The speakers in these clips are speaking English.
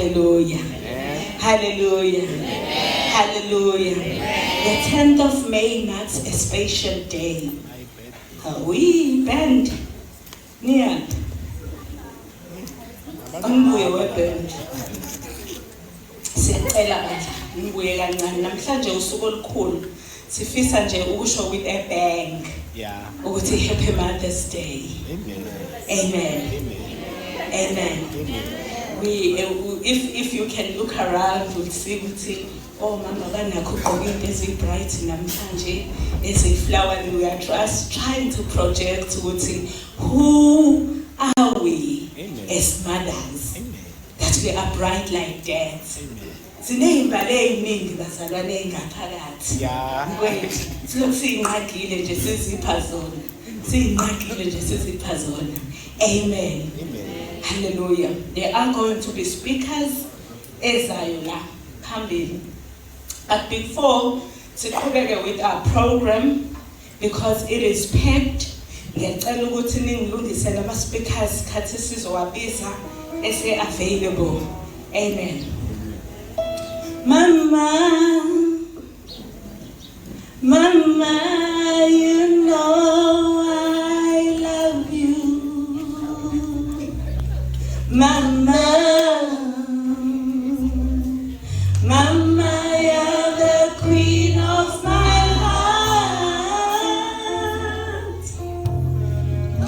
Hallelujah. Hallelujah. Hallelujah. The 10th of May marks a special day. We band. Nia. Angibuye weband. Sicela bandla. Ngibuye kancane namhlanje usuku olukhulu. Sifisa nje ukusho with a bang. Yeah. Ukuthi happy Mother's Day. Amen. Amen. Amen. If you can look around, you'll see ukuthi oh mama banakho ugqoke into ezibright namhlanje eziflower, and we are just trying to project ukuthi who are we as mothers. Amen. That we are bright like that. Amen. Siney'mbali ey'ningi bazalwane ey'ngaphakathi. Yeah. Silokhu siy'nqagile nje sizipha zona. Siy'nqagile nje sizipha zona. Amen. Amen. Hallelujah. There are going to be speakers ezayo la phambili. But before siqhubeke with our program, because it is packed, ngiyacela ukuthi ningilungisele ama speakers khathi sizowabiza ese available. Amen. Mama, you know I love you. Mama, you're the queen of my heart.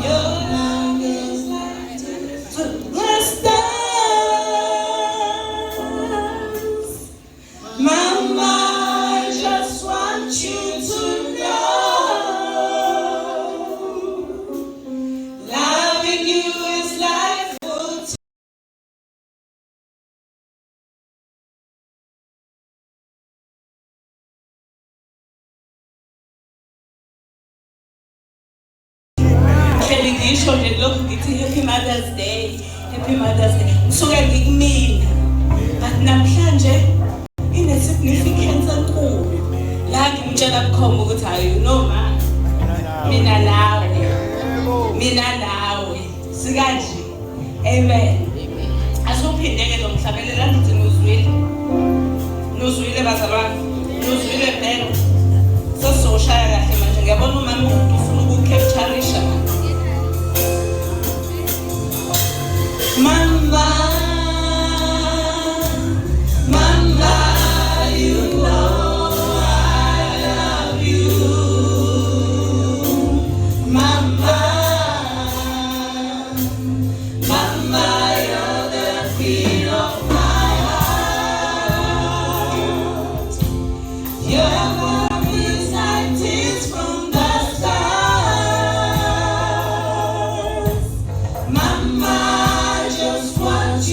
Your love is like the stars. Mama, I just want you to know, loving you is like food. Ngisho nje lokhu ngithi happy Mother's Day, happy Mother's Day. Ngisuke ngikumina. But namhlanje ine significance enkulu. La ngimtshela bukhoma ukuthi hayi you know ma. Mina nawe. Sikanje. Amen. Asuphindeke lo mhlabelela ngithi nozwile. Nozwile bazalwane. Nozwile phela. Sozoshaya kahle manje ngiyabona umama umuntu ufuna ukukeptureisha. Mama, you know I love you. Mama, you're the queen of my heart. Your love is like tears from the stars. Mama, just want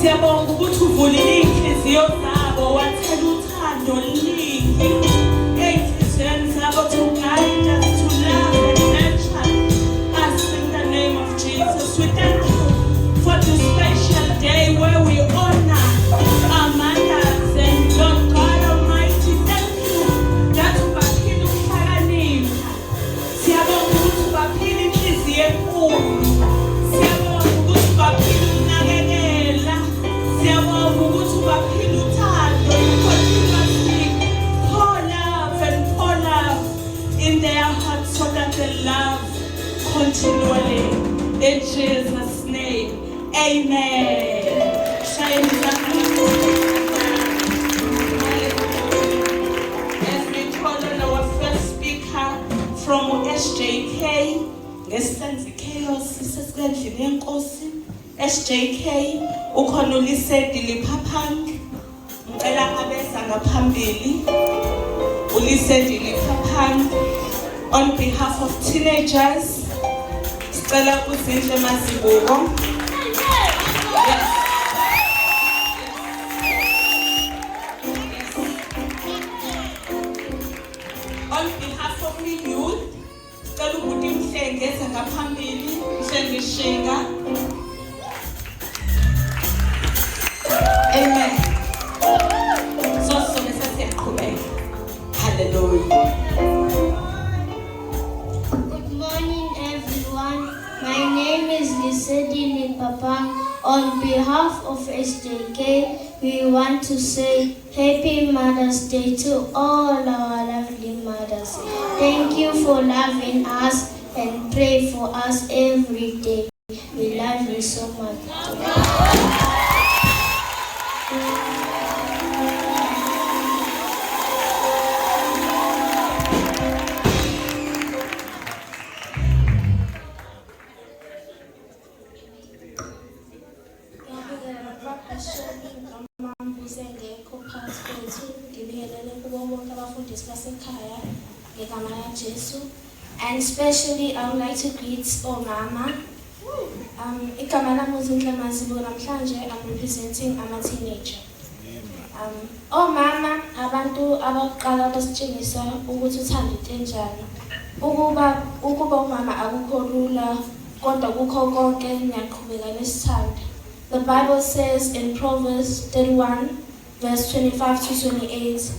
Siyabonga ukuthi uvulile inhliziyo zabo wathela uthando oluningi ey'nhliziyweni zabo to guide us, to love and nurture us in the name of Jesus. We thank you for this special day where we honor our mothers and Lord God Almighty. Thank you that ubaphile ukuhlakanipha. Siyabonga ukuthi ubaphile inhliziyo enkulu. Siyabonga ukuthi ubaphile ukunakekela. Siyabonga ukuthi ubaphile uthando. Continuously pour love in their hearts so that they love continually. In Jesus' name, amen. As we call on our first speaker from SJK, ngesenze chaos sisesendlini yenkosi. SJK ukhona uLisedi Liphaphang, ngicela abeza ngaphambili. uLisedi Liphaphang, on behalf of teenagers, sicela uZinhle Mazibuko. On behalf of the youth, sicela ukuthi Mhlenge eze ngaphambili, Mhlenge Shinga. Amen. So sesiyaqhubeka. Hallelujah. Good morning, everyone. My name is Lisedi Liphaphang. On behalf of SJK, we want to say Happy Mother's Day to all our lovely mothers. Thank you for loving us and pray for us every day. We love you so much. And especially I would like to greet Omama. Igama lami uZinhle Mazibuko. Namhlanje I'm representing a teenager. Omama abantu abaqala basitshengisa ukuthi uthanda into enjani. Ukuba umama akukho lula kodwa kukho konke niyaqhubeka nesithanda. The Bible says in Proverbs 31 verse 25 to 28,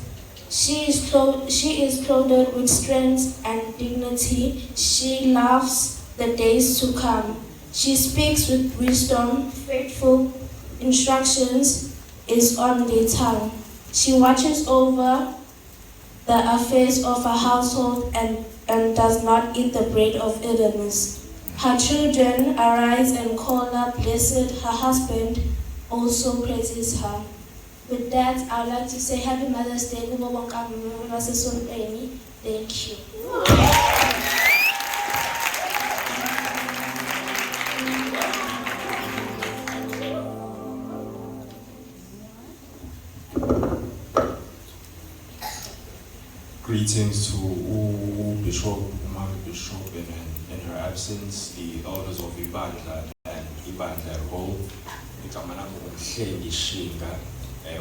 She is clothed with strength and dignity. She loves the days to come. She speaks with wisdom. Faithful instructions is on their tongue. She watches over the affairs of her household and does not eat the bread of idleness. Her children arise and call her blessed. Her husband also praises her. With that, I would like to say Happy Mother's Day. Thank you. Greetings to Bishop Umar Bishop in her absence, the elders of Ibandla and Ibandla Hall,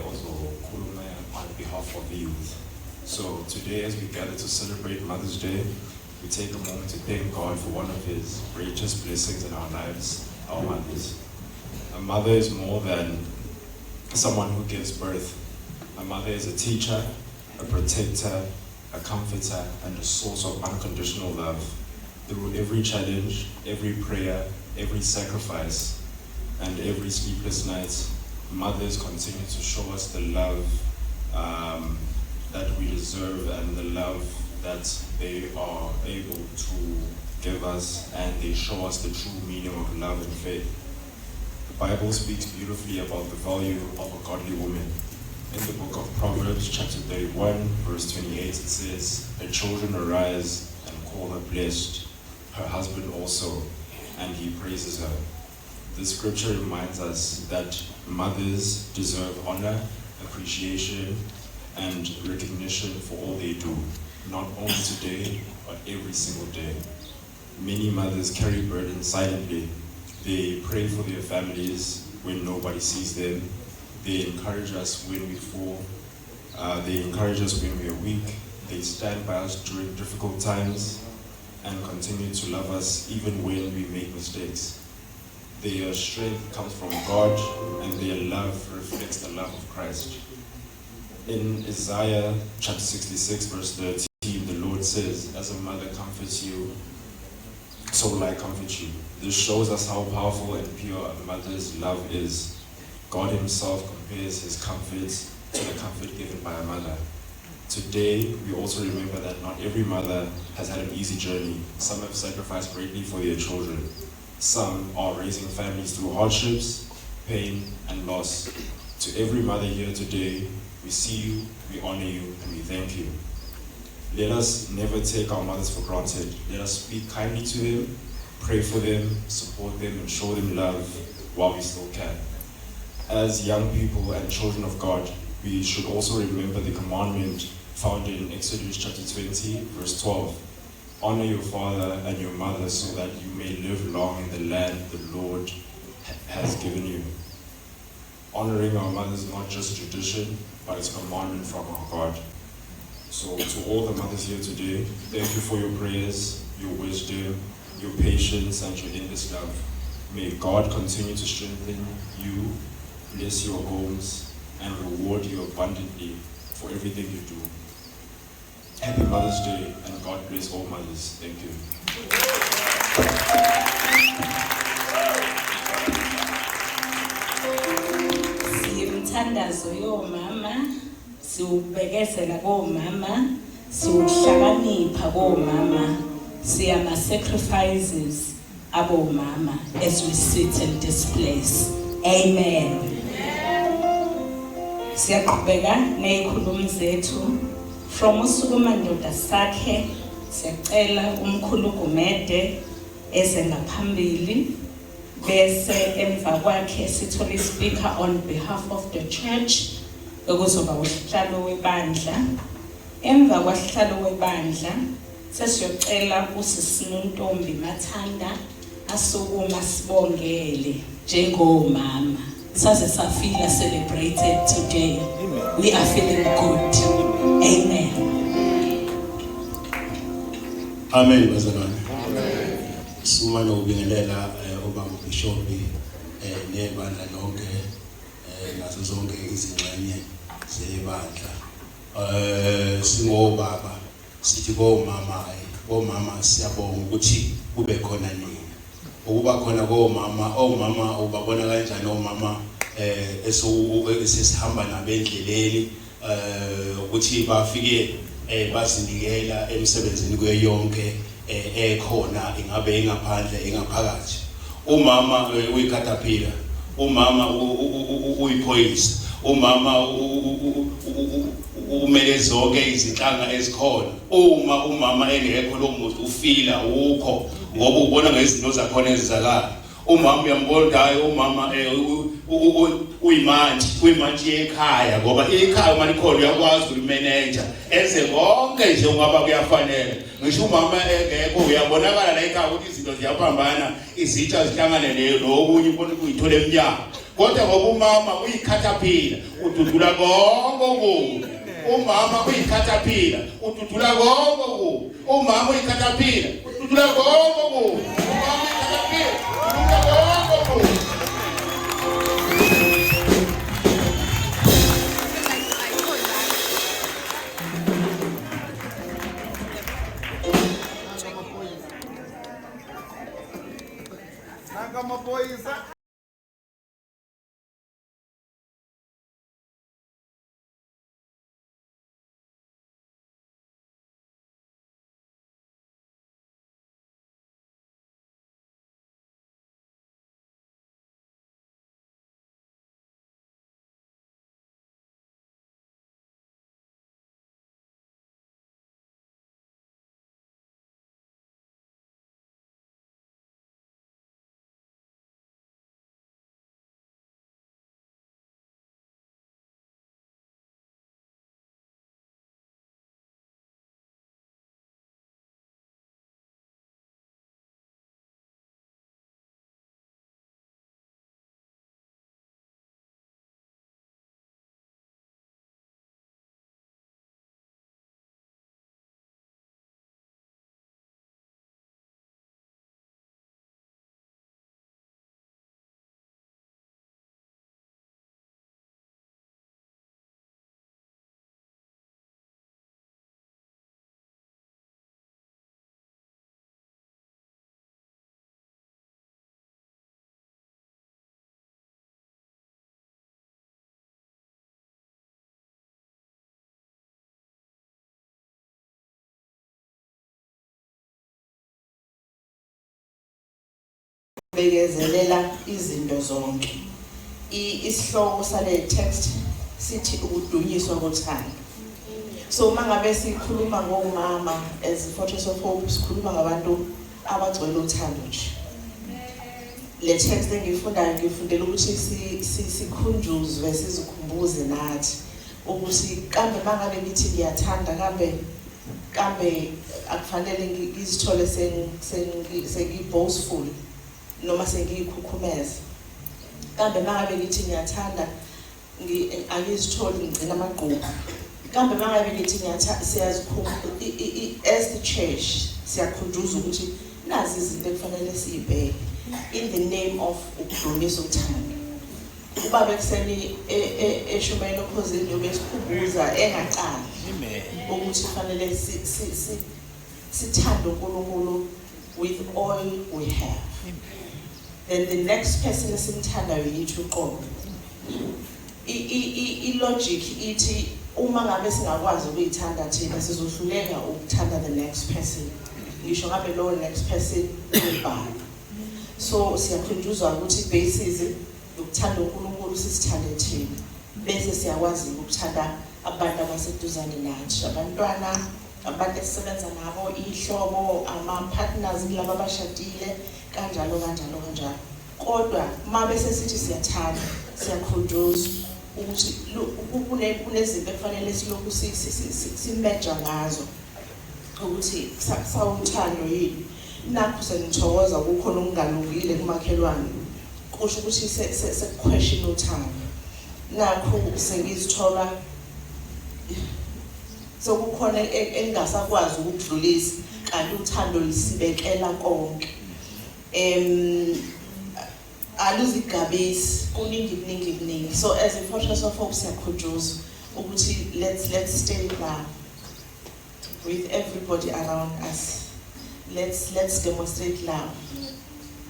also Kulume on behalf of the youth. So today, as we gather to celebrate Mother's Day, we take a moment to thank God for one of His greatest blessings in our lives, our mothers. A mother is more than someone who gives birth. A mother is a teacher, a protector, a comforter, and a source of unconditional love. Through every challenge, every prayer, every sacrifice, and every sleepless night, mothers continue to show us the love that we deserve and the love that they are able to give us, and they show us the true meaning of love and faith. The Bible speaks beautifully about the value of a godly woman. In the book of Proverbs, chapter 31, verse 28, it says, "Her children arise and call her blessed, her husband also, and he praises her." This scripture reminds us that mothers deserve honor, appreciation, and recognition for all they do, not only today, but every single day. Many mothers carry burdens silently. They pray for their families, when nobody sees them. They encourage us when we fall. They encourage us when we are weak. They stand by us during difficult times and continue to love us even when we make mistakes. Their strength comes from God, and their love reflects the love of Christ. In Isaiah chapter 66, verse 13, the Lord says, "As a mother comforts you, so will I comfort you." This shows us how powerful and pure a mother's love is. God himself compares his comfort to the comfort given by a mother. Today, we also remember that not every mother has had an easy journey. Some have sacrificed greatly for their children. Some are raising families through hardships, pain, and loss. To every mother here today, we see you, we honor you, and we thank you. Let us never take our mothers for granted. Let us speak kindly to them, pray for them, support them, and show them love while we still can. As young people and children of God, we should also remember the commandment found in Exodus chapter 20, verse 12. Honor your father and your mother so that you may live long in the land the Lord has given you. Honoring our mothers is not just tradition, but it's a commandment from our God. So to all the mothers here today, thank you for your prayers, your wisdom, your patience, and your endless love. May God continue to strengthen you, bless your homes, and reward you abundantly for everything you do. Happy Mother's Day, and God bless all mothers. Thank you. Siyimthandazo yomama, siwubekezela komama, siwuhlakanipha komama, siyama sacrifices abomama as we sit in this place. Amen. Siyaqhubeka nezikhulumi zethu from usuku mandoda sakhe. Siyacela umkhulu Gumede eze ngaphambili, bese emva kwakhe sithole speaker on behalf of the church okuzoba usihlalo webandla. Emva kwasihlalo webandla sesiyocela uSisinontombi Mathanda asukuma sibongele njengomama. Saze safila celebrated today. We are feeling good. Amen. Amen bazalwane. Sumana ubingelela obaba uBishop nebandla lonke nazo zonke izingxenye zebandla. Singobaba sithi bomama siyabonga ukuthi kube khona nini. Ukuba khona omama ubabona kanjani omama esesihamba nabendleleni ukuthi bafike bazinikela emsebenzini kuyonke ekhona ingabe ingaphandle ingaphakathi. Umama uyicaterpillar, umama uyiphoyisa, umama umele zonke izinhlanga ezikhona. Umama engekho lo muntu ufila ukho ngoba ubona ngezinto zakhona ezizakala. Umama uyambona umama uyimantshi ekhaya ngoba ekhaya uma likhona uyakwazi ukulimanage enze konke nje ungaba kuyafanele. Ngisho umama engekho uyabonakala la ekhaya ukuthi izinto ziyaphambana, izitsha zihlangane nokunye ubona ukuyithola eminyango. Kodwa ngoba umama uyicaterpillar ududula konke okubi. Umama uyicaterpillar ududula konke okubi. Umama uyicaterpillar ududula konke okubi. Umama uyicaterpillar ududula konke okubi. Nagamapoiza. bekezelela izinto zonke. Isihloko sale text sithi ukudunyiswa kothando. So mangabe sikhuluma ngomama as Fortress of Hope sikhuluma ngabantu abagcwele uthando nje. Le text engiyifundayo ngifundela ukuthi sikhunjuzwe sizikhumbuze nathi ukuthi kambe mangabe ngithi ngiyathanda kambe akufanele ngizithole sengiboastful noma sengiyikhukhumeza. Kambe mangabe ngithi ngiyathanda angizitholi ngicina amagqubu. Kambe mangabe ngithi as the church siyakhunjuzwa ukuthi nazi izinto ekufanele siyibheke in the name of ukudumisa uthando. Ubaba ekuseni eshumeni ophozini obesikhumbuza engaqali ukuthi kufanele sithande uNkulunkulu with all we have. Then the next person esimthandayo yithi uqobo. I-logic ithi uma ngabe singakwazi ukuyithanda thina sizohluleka ukuthanda the next person. Ngisho ngabe lowo next person ubani. So siyakhunjuzwa ukuthi basis yokuthanda uNkulunkulu sisithande thina. Bese siyakwazi ukuthanda abantu abaseduzane nathi, abantwana, abantu esisebenza nabo, ihlobo, ama-partners laba abashadile, kanjalo. Kodwa uma bese sithi siyathanda, siyakhunjuzwa ukuthi kunezinto ekufanele silokhu simeja ngazo ukuthi sawuthando yini. Nakho senithokoza kukhona okungalungile kumakhelwane. Kusho ukuthi se-question uthando. Nakho sengizithola sokukhona engasakwazi ukudlulisa kanti uthando lisibekela konke. Aluzigabisi kuningi. So as a Fortress of Hope siyakhunjuzwa ukuthi let's stay in love with everybody around us. Let's demonstrate love.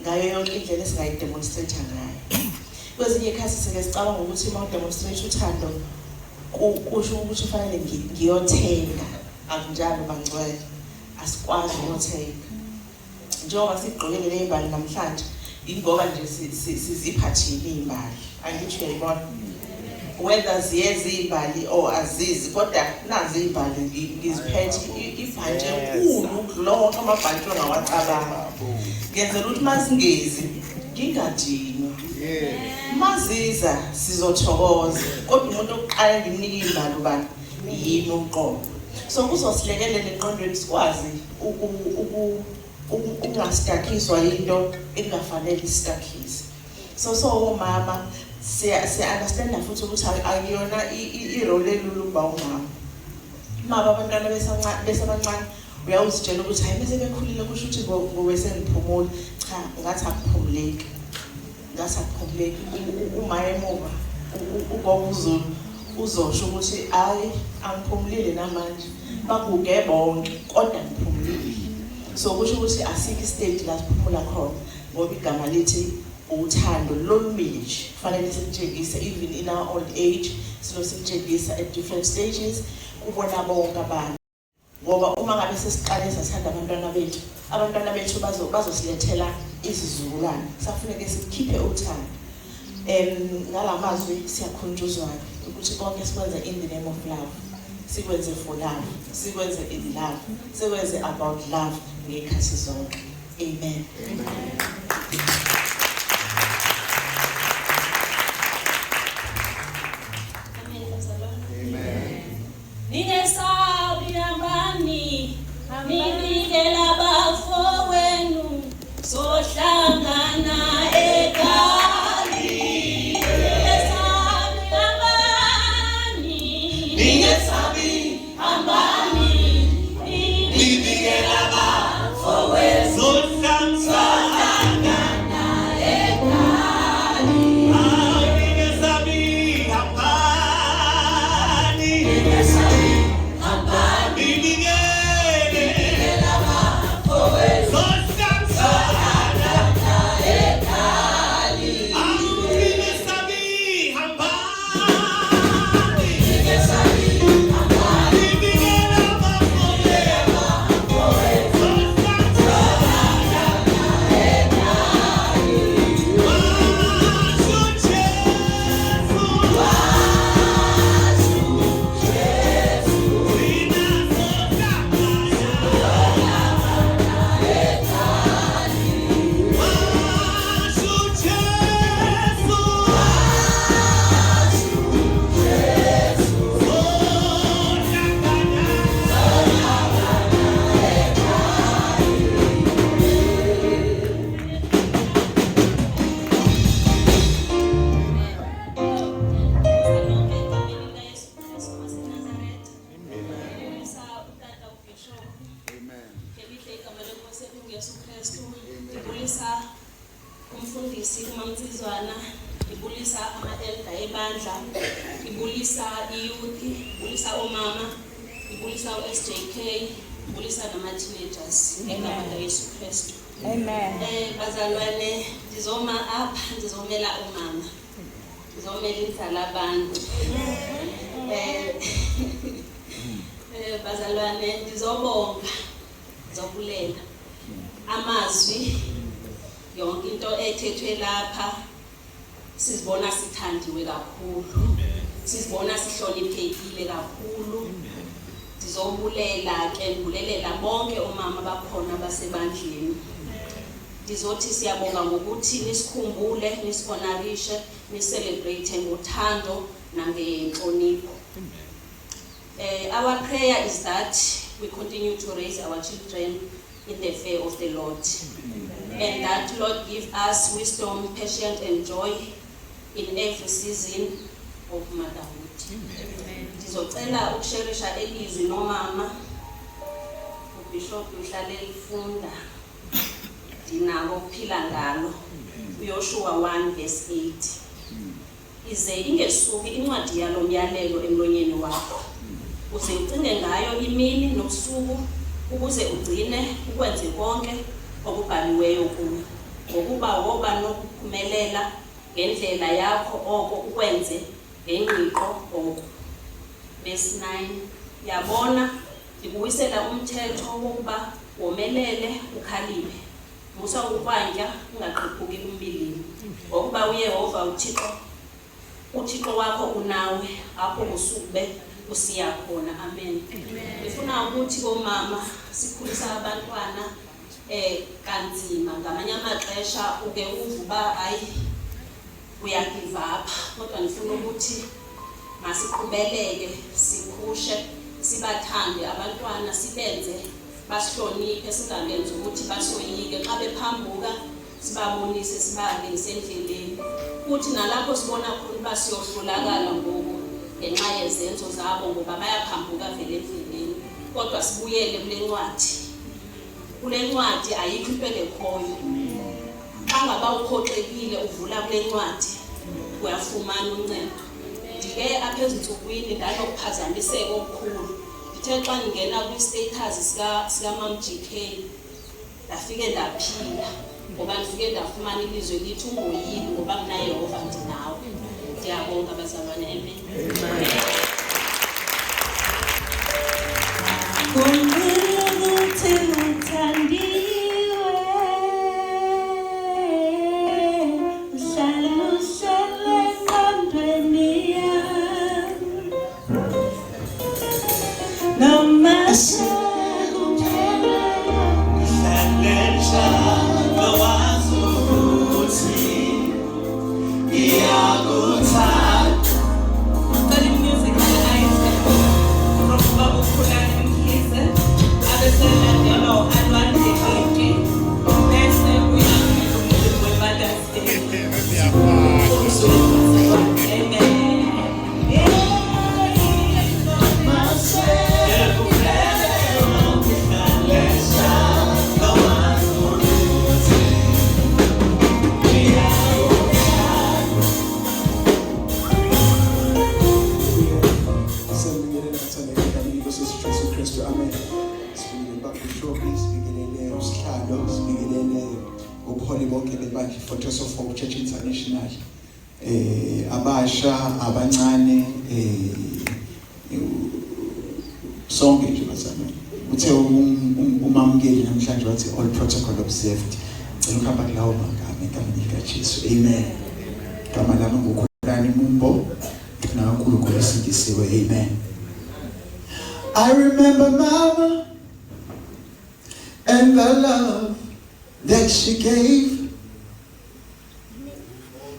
Ngayo yonke indlela esingayidemonstrate ngayo. Kwezinye ikhasi sike sicabanga ukuthi uma udemonstrate uthando kusho ukuthi kufanele ngiyothenga. Akunjalo bangcwele. Asikwazi ukuthenga. Njengoba sigqokile le imbali namhlanje ingoba nje siziphathile imbali. Angithi uyayibona. Whether ziyezi imbali or azizi kodwa nazi imbali ngiziphethe ibhanje enkulu lonke amabhanje ongawacabanga. Ngenzela ukuthi masingezi ngingadinwa. Maziza sizothokoza kodwa umuntu oqala ngimnika imbali ubani yini uqobo. So kuzosilekelela eqondweni sikwazi ukungastakiswa into engafanele istakise. So mama siya-understand futhi ukuthi akuyona i-role elula ukuba umama. Mama abantwana besabancane uyawuzitshela ukuthi hayi bese bekhulile kusho ukuthi ngobe sengiphumula. Cha, ngathi akuphumuleki. Uma emuva ugogo uZulu uzosho ukuthi hayi angiphumulile namanje. Bakuke bonke kodwa ngiphumulile. So kusho ukuthi asikho istate la siphumula khona ngoba igama lithi uthando lolumile nje. Kufanele silitshengise even in our old age, silitshengisa at different stages kubona bonke abantu. Ngoba uma ngabe sesiqale sathanda abantwana bethu bazosilethela izizukulwane. Safuneke sikhiphe uthando. Ngalamazwi siyakhunjuzwa ukuthi konke sikwenze in the name of love. Sikwenze for love, sikwenze in love, sikwenze about love ngekhathi zonke. Amen. Ningesabi ambani, amibikela bafowenu, sohlangana ekhali. Ningesabi ambani, amibikela bafowenu, sohlangana ekhali. Ningesabi ambani. Yesu Kristu, ngibulisa umfundisi uMamtsizwana, ngibulisa ama-elder ebandla, ngibulisa iyouth, ngibulisa omama, ngibulisa u-SJK, ngibulisa nama-teenagers ngegama likaYesu Kristu. Amen. Bazalwane, ngizoma apha, ngizomela umama, ngizomela inzala abantu. Bazalwane, ngizobonga, ngizobulela amazwi, yonke into ethethwe lapha sizibona sithandiwe kakhulu, sizibona sihloniphekile kakhulu. Ndizobulela ke, ngibulelela bonke omama bakhona basebandleni. Ndizothi siyabonga ngokuthi nisikhumbule, nisikonarishe, nisicelebrate ngothando nangenhlonipho. Our prayer is that we continue to raise our children in the fear of the Lord. And that Lord give us wisdom, patience and joy in every season of motherhood. Ndizocela ukusherisha elizwi nomama uBishop uhlale lifunda dinako ukuphila ngalo uYoshua 1:8. Ize ingesuki incwadi yalo myalelo emlonyeni wakho, uze ucinge ngayo imini nosuku ukuze ugcine ukwenze konke okubhaliweyo kuyo, ngokuba woba nokuphumelela ngendlela yakho oko ukwenze ngengqiqo oko. Verse 9, yabona ngibuyisela umthetho wokuba womelele ukhaliphe, musa ukwanja ungaqhuphuki umbilini, ngokuba uYehova uThixo wakho unawe apho usube usiya khona. Amen. Ngifuna ukuthi komama sikhulisa abantwana kanzima, ngamanye amaxesha uke uvuba hayi uyagive up, kodwa ngifuna ukuthi masiqhubeleke, siphushe, sibathande abantwana, sibenze basihloniphe, singabenzi ukuthi basoyike xa bephambuka, sibabonise, sibake endleleni. Kuthi nalapho sibona khona uba siyohlulakala ngoku ngenxa yezenzo zabo, ngoba bayaphambuka vele endleleni, kodwa sibuyele kule ncwadi. Kule ncwadi ayikho into engekhoyo. Xa ngaba ukhoxekile uvula kule ncwadi uyafumana uncedo. Ndike apha ezinsukwini ndanokuphazamiseka okukhulu. Ndithe xa ngingena kwi-status sikaMam GK ndafike ndaphila, ngoba ndifike ndafumana ilizwe lithi ungoyini ngoba kunaYehova ndinawe. Ndiyabonga bazalwane. Amen. Fortress of Hope Church International, abasha abancane sonke nje bazalwane, uthe umamukeli namhlanje wathi all protocol observed. Ngicela ukuhamba kulawo magama egameni likaJesu. Amen. Gama lami nguKhulani Mumbo, ngifuna kakhulu ukubusindisiwe. Amen. I remember Mama and the love that she gave,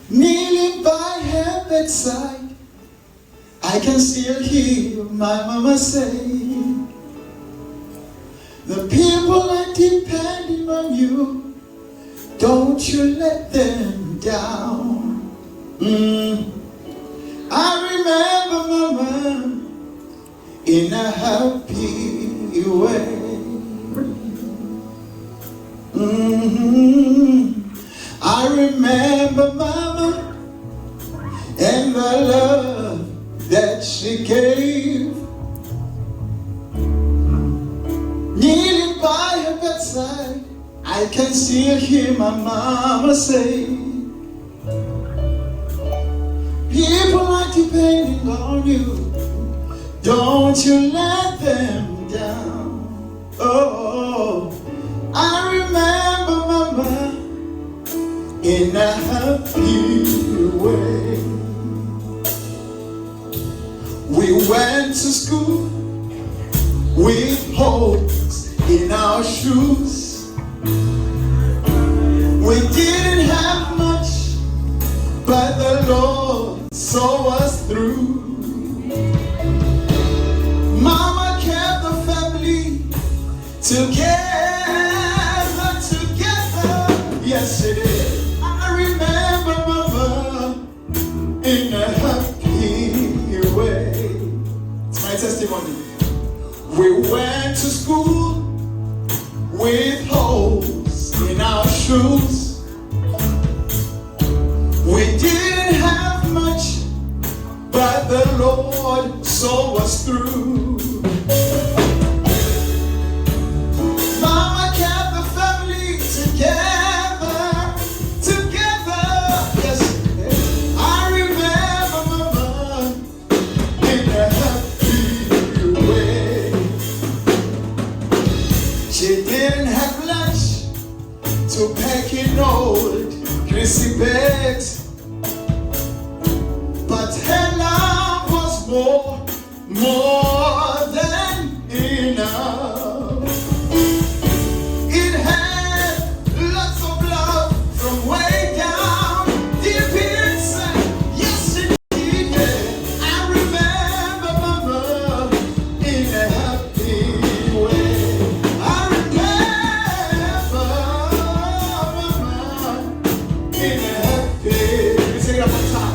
kneeling by her bedside. I can still hear my mama say, the people are depending on you, don't you let them down. I remember Mama in a happy way. I remember Mama and the love that she gave. Kneeling by her bedside, I can still hear my mama say, people are depending on you, don't you let them down. Oh, I remember Mama in a happy way. We went to school with holes in our shoes. We didn't have much, but the Lord saw us through. Mama kept the family together, together. Yes, it is. I remember Mama in a happy way. It's my testimony. We went to school with holes in our shoes. We didn't have much, but the Lord saw us through. Mama kept the family together, together. Yes, I remember Mama in a happy way. She didn't have lunch to pack in old greasy bags, but her love was more than enough. It had lots of love from way down deep inside. Yes, it did. Yeah. I remember Mama in a happy way. I remember Mama in a happy. Let me sing it up on top.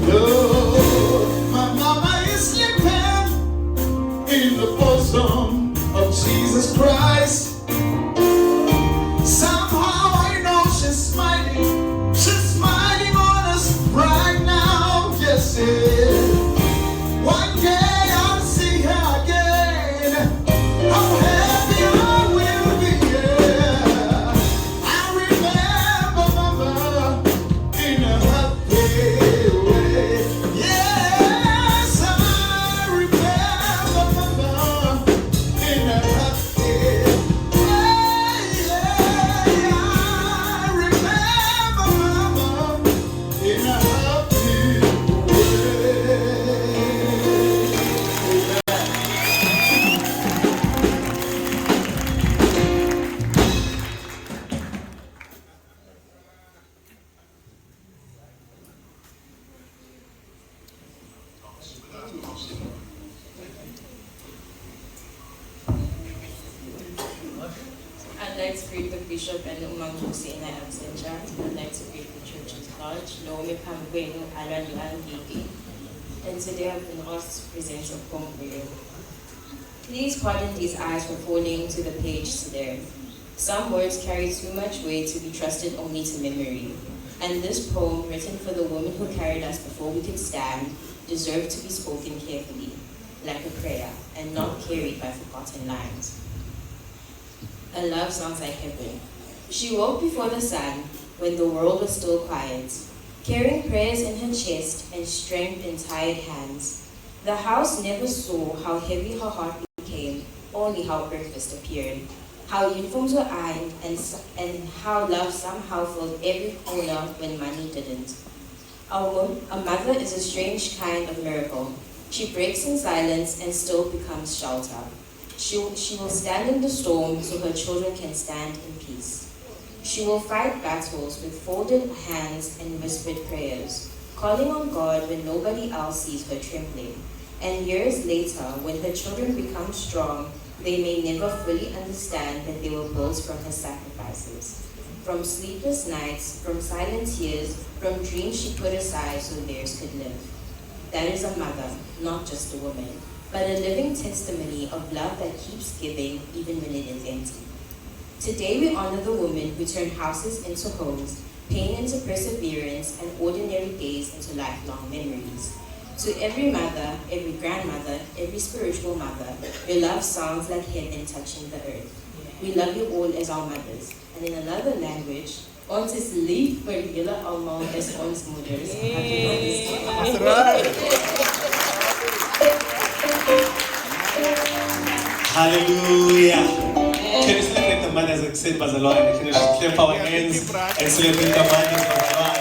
Lord, my mama is sleeping in the bosom of Jesus Christ. Somehow I know she's smiling on us right now. Yes, it. One day I'll see her again. How happy I will be. Yeah. I remember Mama in a happy way. Yes, I remember Mama in a happy way. Yeah, I remember Mama in a happy way. I'd like to greet the Bishop and the Umangusi in their absentia. I'd like to greet the church at large. Naomi Pambwenu, Alan Yuangigi. And today I've been asked to present a poem for you. Please pardon these eyes for falling to the page today. Some words carry too much weight to be trusted only to memory. And this poem, written for the woman who carried us before we could stand, deserved to be spoken carefully, like a prayer, and not carried by forgotten lines. A love sounds like heaven. She woke before the sun, when the world was still quiet, carrying prayers in her chest and strength in tired hands. The house never saw how heavy her heart became, only how breakfast appeared, how uniforms were ironed, and how love somehow filled every corner when money didn't. A mother is a strange kind of miracle. She breaks in silence and still becomes shelter. She will stand in the storm so her children can stand in peace. She will fight battles with folded hands and whispered prayers, calling on God when nobody else sees her trembling. And years later, when her children become strong, they may never fully understand that they were built from her sacrifices. From sleepless nights, from silent tears, from dreams she put aside so theirs could live. That is a mother, not just a woman, but a living testimony of love that keeps giving even when it is empty. Today we honor the women who turn houses into homes, pain into perseverance, and ordinary days into lifelong memories. To every mother, every grandmother, every spiritual mother, your love sounds like heaven touching the earth. We love you all as our mothers. And in another language, ons is lief vir julle almal as ons moeders. Happy Mother's Day. That's right. Hallelujah. Can you celebrate the mothers and say Bazalwane? Can you clap our hands and celebrate the mothers of Bazalwane?